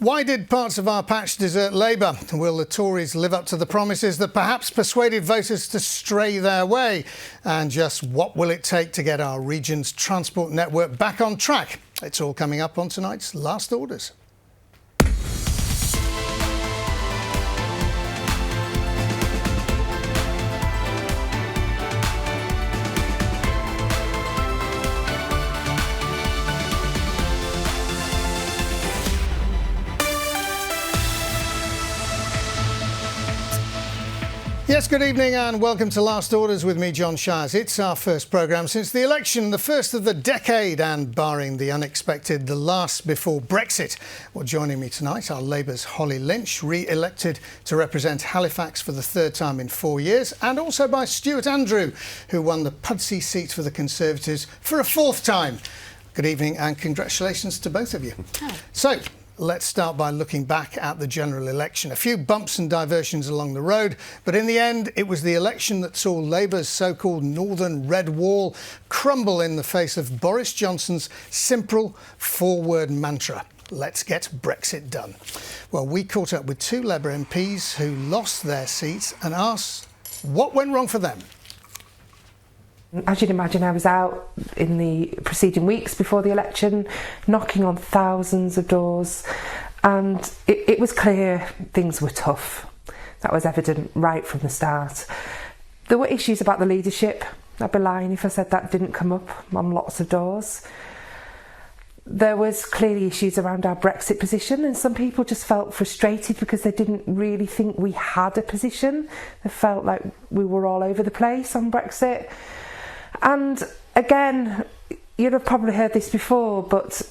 Why did parts of our patch desert Labour? Will the Tories live up to the promises that perhaps persuaded voters to stray their way? And just what will it take to get our region's transport network back on track? It's all coming up on tonight's Last Orders. Yes, good evening and welcome to Last Orders with me, John Shires. It's our first programme since the election, the first of the decade, and barring the unexpected, the last before Brexit. Well, joining me tonight are Labour's Holly Lynch, re-elected to represent Halifax for the third time in 4 years, and also by Stuart, who won the Pudsey seat for the Conservatives for a fourth time. Good evening and congratulations to both of you. Hi. So, let's start by looking back at the general election. A few bumps and diversions along the road, but in the end, it was the election that saw Labour's so-called Northern Red Wall crumble in the face of Boris Johnson's simple four-word mantra: let's get Brexit done. Well, we caught up with two Labour MPs who lost their seats and asked what went wrong for them. As you'd imagine, I was out in the preceding weeks before the election, knocking on thousands of doors, and it was clear things were tough. That was evident right from the start. There were issues about the leadership. I'd be lying if I said that didn't come up on lots of doors. There was clearly issues around our Brexit position, and some people just felt frustrated because they didn't really think we had a position. They felt like we were all over the place on Brexit. And again, you'd have probably heard this before, but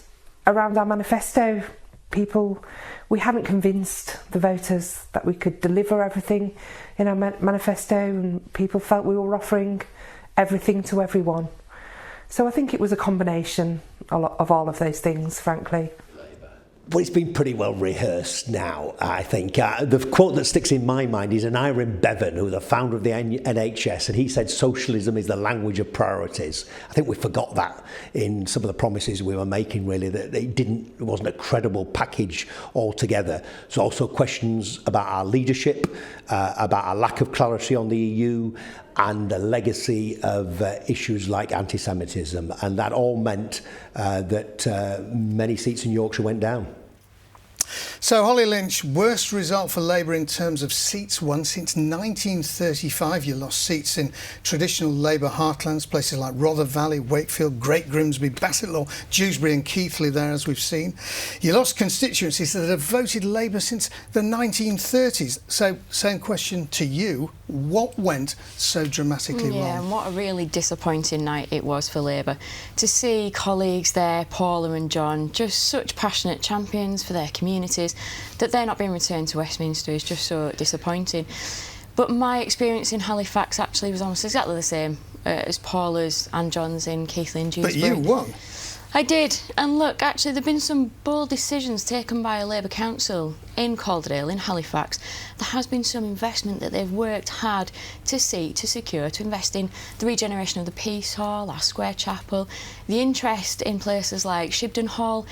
around our manifesto, we hadn't convinced the voters that we could deliver everything in our manifesto, and people felt we were offering everything to everyone. So I think it was a combination of all of those things, frankly. Well, it's been pretty well rehearsed now, I think. The quote that sticks in my mind is an Aaron Bevan, who was the founder of the NHS, and he said socialism is the language of priorities. I think we forgot that in some of the promises we were making, really, that it wasn't a credible package altogether. So also questions about our leadership, about our lack of clarity on the EU, and the legacy of issues like anti-Semitism. And that all meant that many seats in Yorkshire went down. So, Holly Lynch, worst result for Labour in terms of seats won since 1935. You lost seats in traditional Labour heartlands, places like Rother Valley, Wakefield, Great Grimsby, Bassetlaw, Dewsbury and Keighley there, as we've seen. You lost constituencies that have voted Labour since the 1930s. So, same question to you. What went so dramatically wrong? Yeah, and what a really disappointing night it was for Labour. To see colleagues there, Paula and John, just such passionate champions for their communities, that they're not being returned to Westminster is just so disappointing. But my experience in Halifax actually was almost exactly the same as Paula's and John's in Keighley and Dewsbury. But you won. I did, and look, actually there have been some bold decisions taken by a Labour council in Calderdale, in Halifax. There has been some investment that they've worked hard to secure, to invest in the regeneration of the Peace Hall, our Square Chapel, the interest in places like Shibden Hall.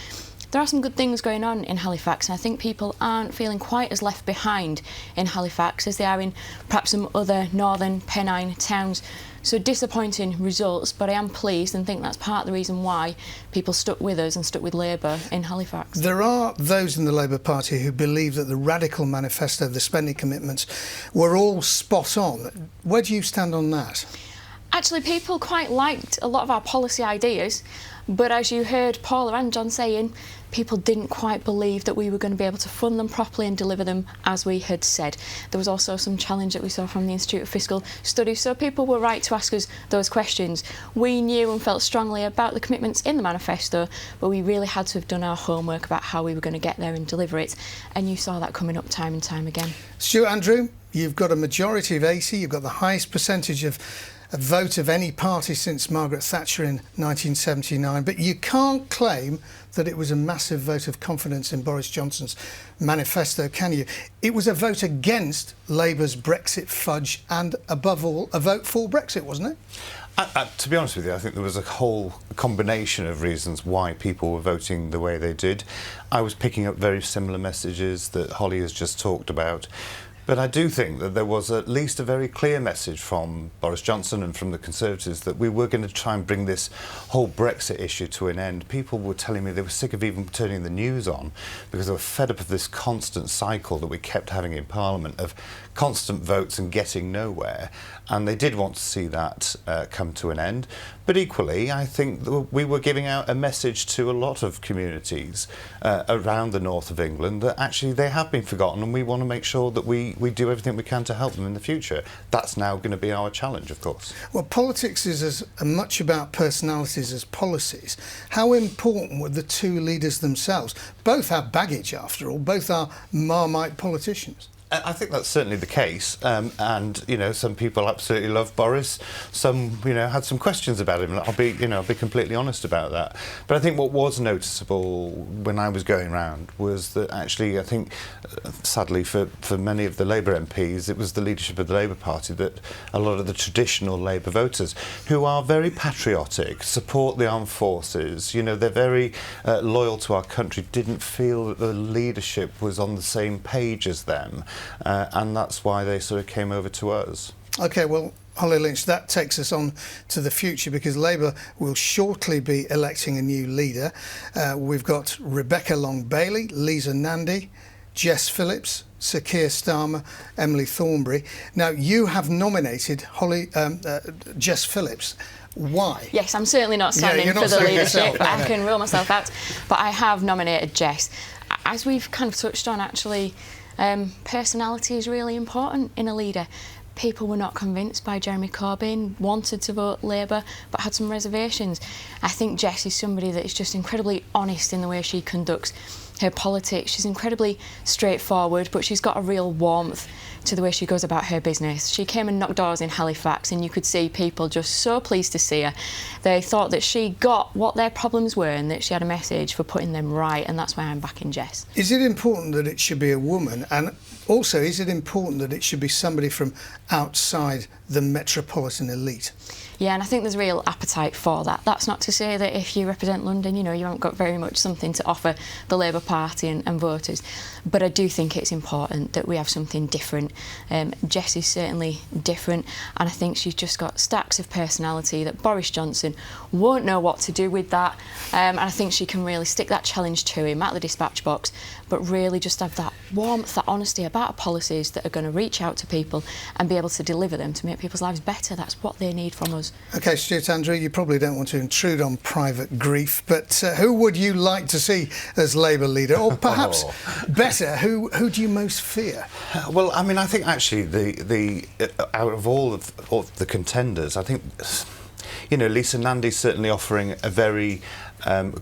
There are some good things going on in Halifax, and I think people aren't feeling quite as left behind in Halifax as they are in perhaps some other northern Pennine towns. So disappointing results, but I am pleased and think that's part of the reason why people stuck with us and stuck with Labour in Halifax. There are those in the Labour Party who believe that the radical manifesto, the spending commitments, were all spot on. Where do you stand on that? Actually, people quite liked a lot of our policy ideas, but as you heard Paula and John saying, people didn't quite believe that we were going to be able to fund them properly and deliver them as we had said. There was also some challenge that we saw from the Institute of Fiscal Studies, so people were right to ask us those questions. We knew and felt strongly about the commitments in the manifesto, but we really had to have done our homework about how we were going to get there and deliver it, and you saw that coming up time and time again. Stuart, you've got a majority of 80, you've got the highest percentage of a vote of any party since Margaret Thatcher in 1979, but you can't claim that it was a massive vote of confidence in Boris Johnson's manifesto, can you? It was a vote against Labour's Brexit fudge and, above all, a vote for Brexit, wasn't it? To be honest with you, I think there was a whole combination of reasons why people were voting the way they did. I was picking up very similar messages that Holly has just talked about. But I do think that there was at least a very clear message from Boris Johnson and from the Conservatives that we were going to try and bring this whole Brexit issue to an end. People were telling me they were sick of even turning the news on because they were fed up of this constant cycle that we kept having in Parliament of constant votes and getting nowhere. And they did want to see that come to an end. But equally, I think we were giving out a message to a lot of communities around the north of England that actually they have been forgotten, and we want to make sure that we do everything we can to help them in the future. That's now going to be our challenge, of course. Well, politics is as much about personalities as policies. How important were the two leaders themselves? Both have baggage, after all. Both are Marmite politicians. I think that's certainly the case, and some people absolutely love Boris. Some had some questions about him. I'll be completely honest about that. But I think what was noticeable when I was going around was that actually I think, sadly for many of the Labour MPs, it was the leadership of the Labour Party that a lot of the traditional Labour voters, who are very patriotic, support the armed forces, they're very loyal to our country, didn't feel that the leadership was on the same page as them. And that's why they sort of came over to us. OK, well, Holly Lynch, that takes us on to the future because Labour will shortly be electing a new leader. We've got Rebecca Long-Bailey, Lisa Nandy, Jess Phillips, Sir Keir Starmer, Emily Thornberry. Now, you have nominated Jess Phillips. Why? Yes, I'm certainly not standing for the leadership. I can rule myself out. But I have nominated Jess. As we've kind of touched on, actually, personality is really important in a leader. People were not convinced by Jeremy Corbyn, wanted to vote Labour, but had some reservations. I think Jess is somebody that is just incredibly honest in the way she conducts her politics. She's incredibly straightforward, but she's got a real warmth to the way she goes about her business. She came and knocked doors in Halifax, and you could see people just so pleased to see her. They thought that she got what their problems were and that she had a message for putting them right, and that's why I'm backing Jess. Is it important that it should be a woman? And also, is it important that it should be somebody from outside the metropolitan elite? Yeah, and I think there's real appetite for that. That's not to say that if you represent London, you haven't got very much something to offer the Labour Party and voters. But I do think it's important that we have something different. Jess is certainly different, and I think she's just got stacks of personality that Boris Johnson won't know what to do with that. And I think she can really stick that challenge to him at the dispatch box, but really just have that warmth, that honesty about policies that are going to reach out to people and be able to deliver them to make people's lives better. That's what they need from us. OK, Stuart, ANDREA, you probably don't want to intrude on private grief, but who would you like to see as Labour leader? Or perhaps better, who do you most fear? Well, I mean, I think actually the out of all of the contenders, I think, Lisa Nandy's certainly offering a very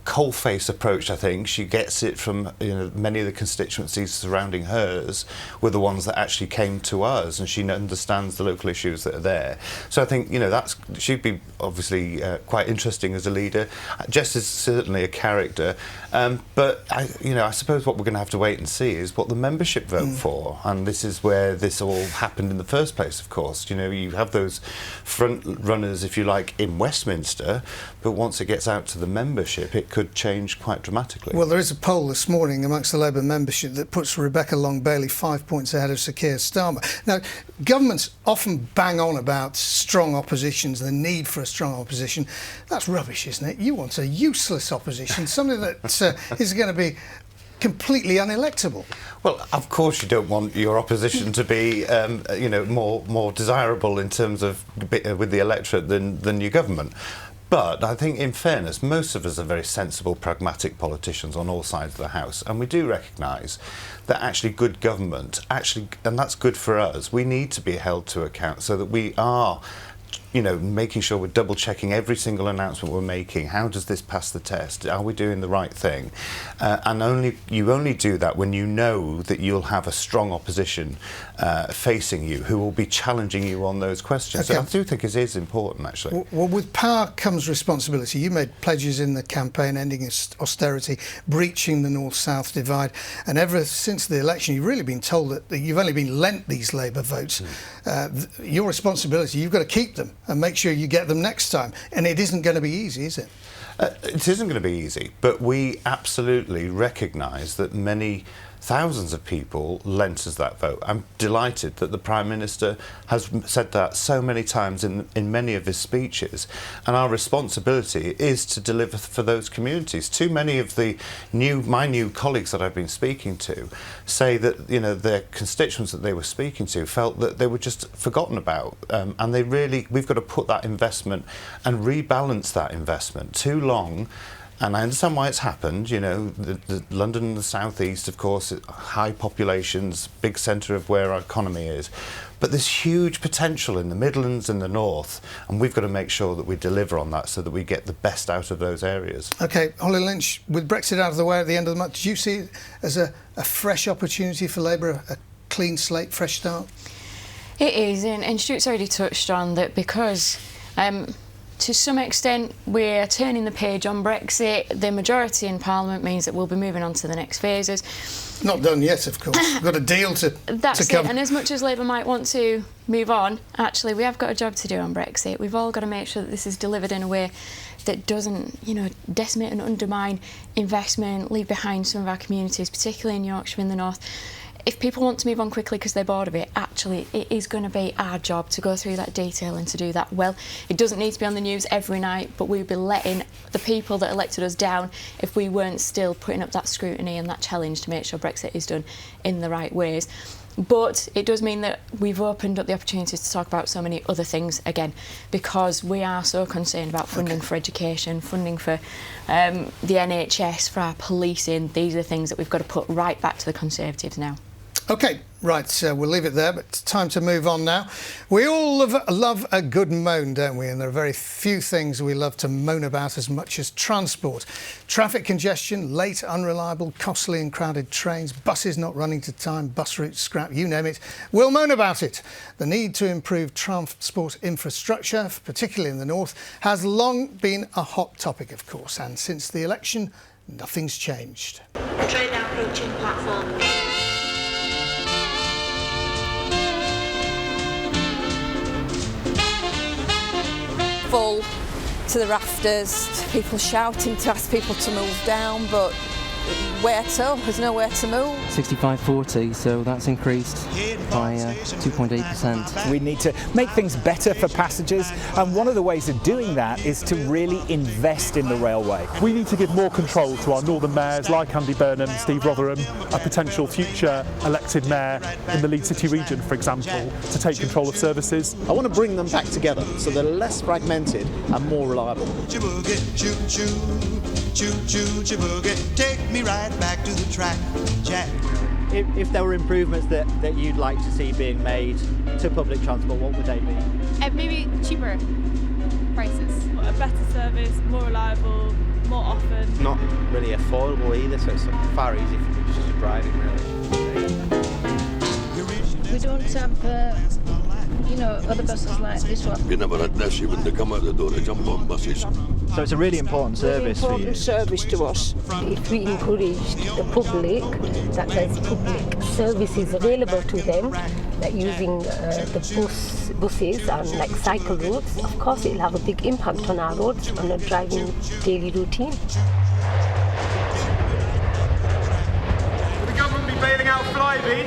coal-face approach. I think she gets it from many of the constituencies surrounding hers were the ones that actually came to us, and she understands the local issues that are there. So I think she'd be obviously quite interesting as a leader. Jess is certainly a character, but I suppose what we're going to have to wait and see is what the membership vote for, and this is where this all happened in the first place. Of course, you have those front runners, if you like, in Westminster, but once it gets out to the membership, it could change quite dramatically. Well, there is a poll this morning amongst the Labour membership that puts Rebecca Long-Bailey 5 points ahead of Sir Keir Starmer. Now, governments often bang on about strong oppositions, the need for a strong opposition. That's rubbish, isn't it? You want a useless opposition, something that is going to be completely unelectable. Well, of course you don't want your opposition to be, more desirable in terms of with the electorate than your government. But I think, in fairness, most of us are very sensible, pragmatic politicians on all sides of the House, and we do recognise that actually good government, and that's good for us, we need to be held to account so that we are making sure we're double checking every single announcement we're making. How does this pass the test? Are we doing the right thing? And you only do that when you know that you'll have a strong opposition facing you who will be challenging you on those questions. Okay. So I do think it is important, actually. Well, with power comes responsibility. You made pledges in the campaign ending austerity, breaching the north-south divide, and ever since the election you've really been told that you've only been lent these Labour votes. Your responsibility, you've got to keep them. and make sure you get them next time. And it isn't going to be easy, is it? It isn't going to be easy, but we absolutely recognise that thousands of people lent us that vote. I'm delighted that the Prime Minister has said that so many times in many of his speeches, and our responsibility is to deliver for those communities. Too many of my new colleagues that I've been speaking to say that, you know, their constituents that they were speaking to felt that they were just forgotten about, and we've got to put that investment and rebalance that investment. Too long. And I understand why it's happened. You know, the London and the South East, of course, high populations, big centre of where our economy is. But there's huge potential in the Midlands and the North, and we've got to make sure that we deliver on that so that we get the best out of those areas. OK, Holly Lynch, with Brexit out of the way at the end of the month, do you see it as a fresh opportunity for Labour, a clean slate, fresh start? It is, and Stuart's already touched on that because to some extent, we're turning the page on Brexit. The majority in Parliament means that we'll be moving on to the next phases. Not done yet, of course. We've got a deal to come. And as much as Labour might want to move on, actually, we have got a job to do on Brexit. We've all got to make sure that this is delivered in a way that doesn't, you know, decimate and undermine investment, leave behind some of our communities, particularly in Yorkshire and the North. If people want to move on quickly because they're bored of it, actually, it is going to be our job to go through that detail and to do that well. It doesn't need to be on the news every night, but we'd be letting the people that elected us down if we weren't still putting up that scrutiny and that challenge to make sure Brexit is done in the right ways. But it does mean that we've opened up the opportunities to talk about so many other things again, because we are so concerned about funding for education, funding for the NHS, for our policing. These are things that we've got to put right back to the Conservatives now. OK, right, we'll leave it there, but it's time to move on now. We all love a good moan, don't we? And there are very few things we love to moan about as much as transport. Traffic congestion, late, unreliable, costly and crowded trains, buses not running to time, bus routes scrapped, you name it. We'll moan about it. The need to improve transport infrastructure, particularly in the north, has long been a hot topic, of course, and since the election, nothing's changed. Train approaching platform. Full to the rafters, people shouting to ask people to move down, but where to? There's nowhere to move. 65.40, so that's increased by 2.8%. We need to make things better for passengers, and one of the ways of doing that is to really invest in the railway. We need to give more control to our northern mayors like Andy Burnham, Steve Rotherham, a potential future elected mayor in the Leeds City region, for example, to take control of services. I want to bring them back together so they're less fragmented and more reliable. Take me right back to the track, Jack. If there were improvements that you'd like to see being made to public transport, what would they be? Maybe cheaper prices. A better service, more reliable, more often. Not really affordable either, so it's far easier for just driving really. We don't have other buses like this one. We never had this, even to come out the door to jump on buses. So it's a really important service for you. Important service to us. If we encouraged the public, that there's public services available to them, like using the buses and like cycle routes, of course it'll have a big impact on our roads, on our driving daily routine. Will the government be bailing out Flybe?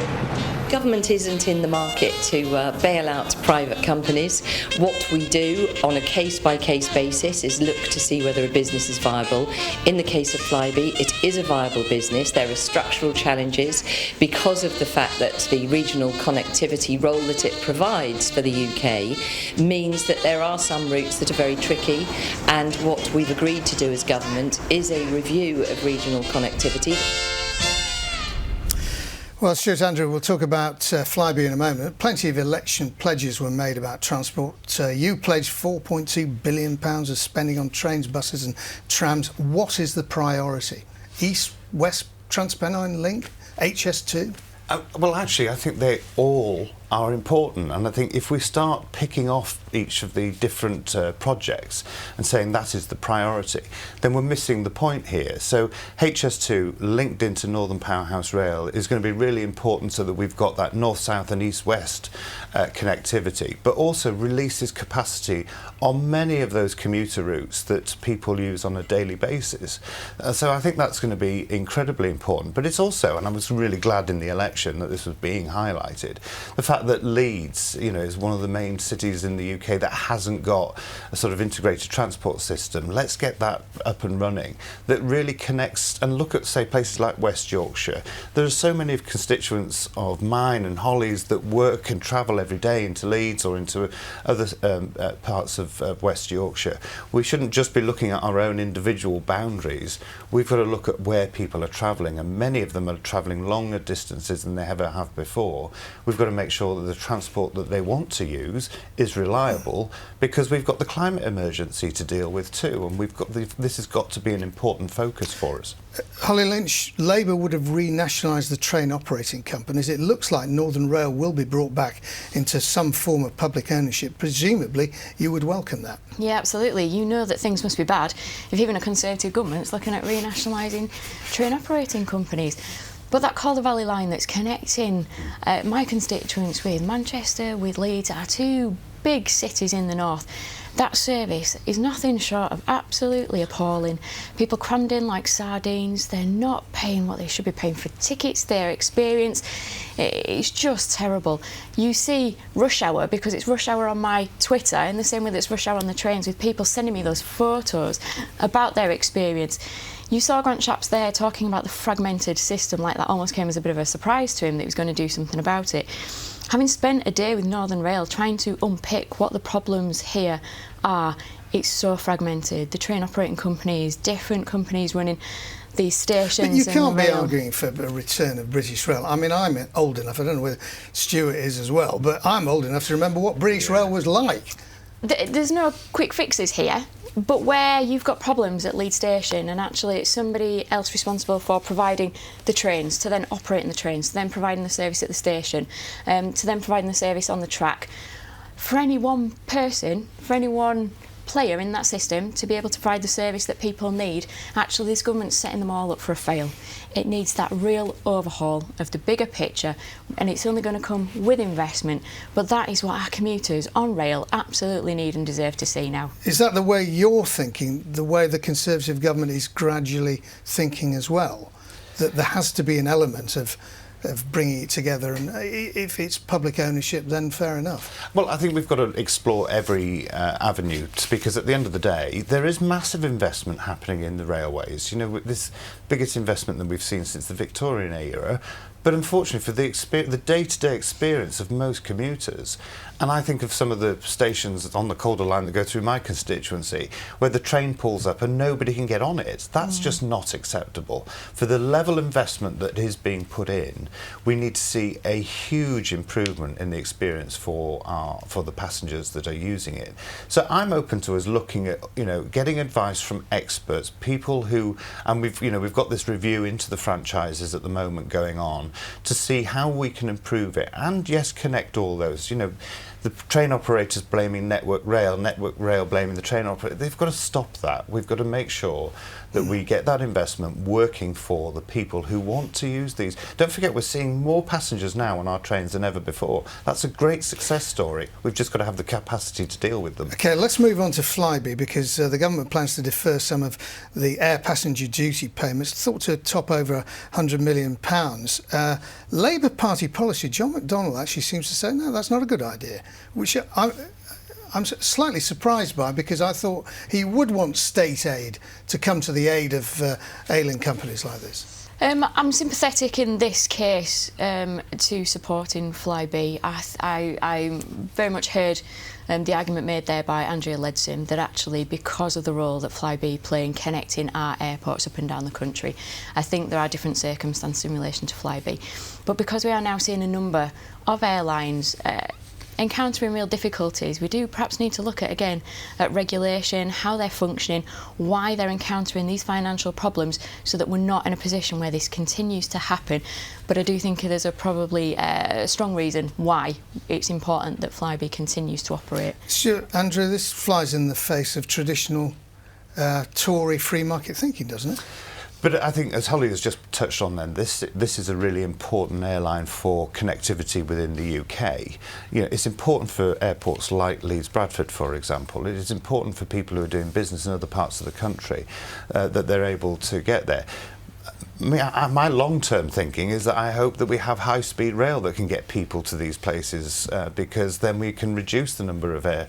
Government isn't in the market to bail out private companies. What we do on a case-by-case basis is look to see whether a business is viable. In the case of Flybe, it is a viable business. There are structural challenges because of the fact that the regional connectivity role that it provides for the UK means that there are some routes that are very tricky, and what we've agreed to do as government is a review of regional connectivity. Well, Stuart, Andrew, we'll talk about Flybe in a moment. Plenty of election pledges were made about transport. You pledged £4.2 billion of spending on trains, buses and trams. What is the priority? East, West, Transpennine Link, HS2? Well, actually, I think they all are important, and I think if we start picking off each of the different projects and saying that is the priority, then we're missing the point here. So HS2 linked into Northern Powerhouse Rail is going to be really important so that we've got that north-south and east-west connectivity, but also releases capacity on many of those commuter routes that people use on a daily basis. So I think that's going to be incredibly important. But it's also, and I was really glad in the election that this was being highlighted, the fact that Leeds, is one of the main cities in the UK that hasn't got a sort of integrated transport system. Let's get that up and running. That really connects, and look at, say, places like West Yorkshire. There are so many constituents of mine and Holly's that work and travel every day into Leeds or into other parts of West Yorkshire. We shouldn't just be looking at our own individual boundaries. We've got to look at where people are travelling, and many of them are travelling longer distances than they ever have before. We've got to make sure that the transport that they want to use is reliable, because we've got the climate emergency to deal with too, and this has got to be an important focus for us. Holly Lynch, Labour would have renationalised the train operating companies. It looks like Northern Rail will be brought back into some form of public ownership. Presumably you would welcome that. Yeah, absolutely. You know that things must be bad if even a Conservative government's looking at renationalising train operating companies. But that Calder Valley line that's connecting my constituents with Manchester, with Leeds, our two big cities in the north, that service is nothing short of absolutely appalling. People crammed in like sardines. They're not paying what they should be paying for tickets. Their experience, it's just terrible. You see rush hour, because it's rush hour on my Twitter, in the same way that it's rush hour on the trains, with people sending me those photos about their experience. You saw Grant Shapps there talking about the fragmented system, like that almost came as a bit of a surprise to him that he was going to do something about it. Having spent a day with Northern Rail trying to unpick what the problems here are, it's so fragmented. The train operating companies, different companies running these stations. But you can't be arguing for a return of British Rail. I mean, I'm old enough, I don't know whether Stuart is as well, but I'm old enough to remember what British Rail was like. There's no quick fixes here. But where you've got problems at Leeds Station, and actually it's somebody else responsible for providing the trains, to then operating the trains, to then providing the service at the station, to then providing the service on the track, for any one person, for any one player in that system to be able to provide the service that people need, actually this government's setting them all up for a fail. It needs that real overhaul of the bigger picture, and it's only going to come with investment, but that is what our commuters on rail absolutely need and deserve to see now. Is that the way you're thinking, the way the Conservative government is gradually thinking as well? That there has to be an element of bringing it together, and if it's public ownership, then fair enough. Well, I think we've got to explore every avenue, because at the end of the day, there is massive investment happening in the railways. This biggest investment that we've seen since the Victorian era. But unfortunately, for the day-to-day experience of most commuters, and I think of some of the stations on the Calder line that go through my constituency, where the train pulls up and nobody can get on it, that's just not acceptable. For the level of investment that is being put in, we need to see a huge improvement in the experience for the passengers that are using it. So I'm open to us looking at, getting advice from experts, people who, and we've got this review into the franchises at the moment going on, to see how we can improve it, and yes, connect all those. The train operators blaming Network Rail blaming the train operator. They've got to stop that. We've got to make sure that we get that investment working for the people who want to use these. Don't forget, we're seeing more passengers now on our trains than ever before. That's a great success story. We've just got to have the capacity to deal with them. OK, let's move on to Flybe, because the government plans to defer some of the air passenger duty payments, thought to top over £100 million. Labour Party policy, John McDonnell actually seems to say, no, that's not a good idea, which I'm slightly surprised by, because I thought he would want state aid to come to the aid of ailing companies like this. I'm sympathetic in this case to supporting Flybe. I very much heard the argument made there by ANDREA LEADSOM that actually, because of the role that Flybe play in connecting our airports up and down the country, I think there are different circumstances in relation to Flybe. But because we are now seeing a number of airlines encountering real difficulties, we do perhaps need to look at regulation, how they're functioning, why they're encountering these financial problems, so that we're not in a position where this continues to happen. But I do think there's probably a strong reason why it's important that Flybe continues to operate. Stuart, Andrea, this flies in the face of traditional Tory free market thinking, doesn't it? But I think, as Holly has just touched on then, this is a really important airline for connectivity within the UK. You know, it's important for airports like Leeds Bradford, for example. It is important for people who are doing business in other parts of the country that they're able to get there. My long-term thinking is that I hope that we have high-speed rail that can get people to these places, because then we can reduce the number of air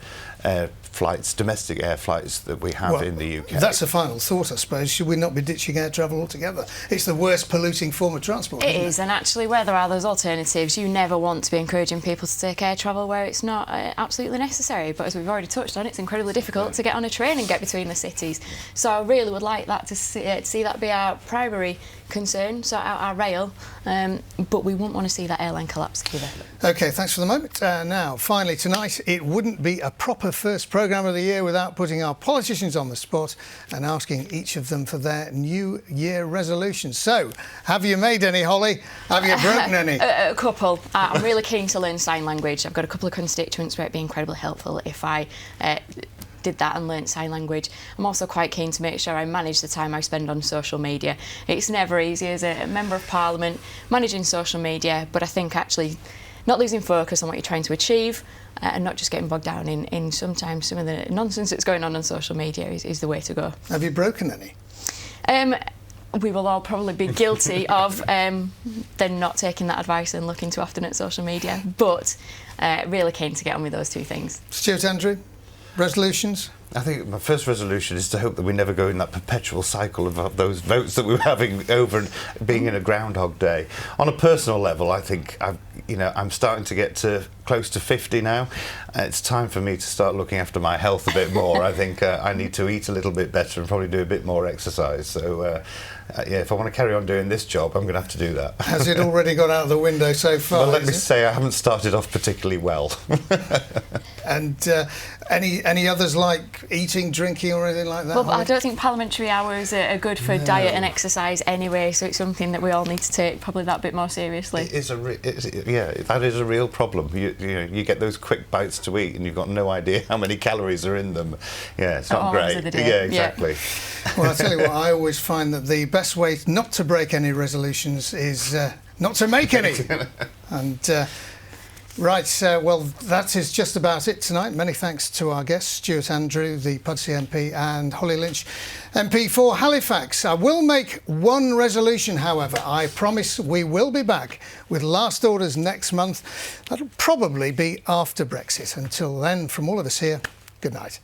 flights, domestic air flights that we have in the UK. That's a final thought, I suppose. Should we not be ditching air travel altogether? It's the worst polluting form of transport. It is, and actually where there are those alternatives, you never want to be encouraging people to take air travel where it's not absolutely necessary. But as we've already touched on, it's incredibly difficult to get on a train and get between the cities. So I really would like that to see that be our primary concern, sort out our rail, but we wouldn't want to see that airline collapse either. OK, thanks for the moment. Now, finally tonight, it wouldn't be a proper first programme of the year without putting our politicians on the spot and asking each of them for their New Year resolutions. So, have you made any, Holly? Have you broken any? A couple. I'm really keen to learn sign language. I've got a couple of constituents where it'd be incredibly helpful if I did that and learnt sign language. I'm also quite keen to make sure I manage the time I spend on social media. It's never easy as a Member of Parliament managing social media, but I think actually not losing focus on what you're trying to achieve and not just getting bogged down in sometimes some of the nonsense that's going on social media is the way to go. Have you broken any? We will all probably be guilty of then not taking that advice and looking too often at social media, but really keen to get on with those two things. Stuart, Andrew? Resolutions? I think my first resolution is to hope that we never go in that perpetual cycle of those votes that we were having over and being in a Groundhog Day. On a personal level, I think I'm starting to get to close to 50 now. It's time for me to start looking after my health a bit more. I think I need to eat a little bit better and probably do a bit more exercise. So, if I want to carry on doing this job, I'm going to have to do that. Has it already gone out of the window so far? Well, let me say I haven't started off particularly well. And any others like eating, drinking or anything like that? Well, I don't think parliamentary hours are good for diet and exercise anyway, so it's something that we all need to take probably that bit more seriously. It is that is a real problem. You get those quick bites to eat and you've got no idea how many calories are in them. Yeah, it's not great. Yeah, exactly. Yeah. Well, I'll tell you what, I always find that the best way not to break any resolutions is not to make any. And right, well, that is just about it tonight. Many thanks to our guests, Stuart Andrew, the Pudsey MP, and Holly Lynch, MP for Halifax. I will make one resolution, however. I promise we will be back with Last Orders next month. That'll probably be after Brexit. Until then, from all of us here, good night.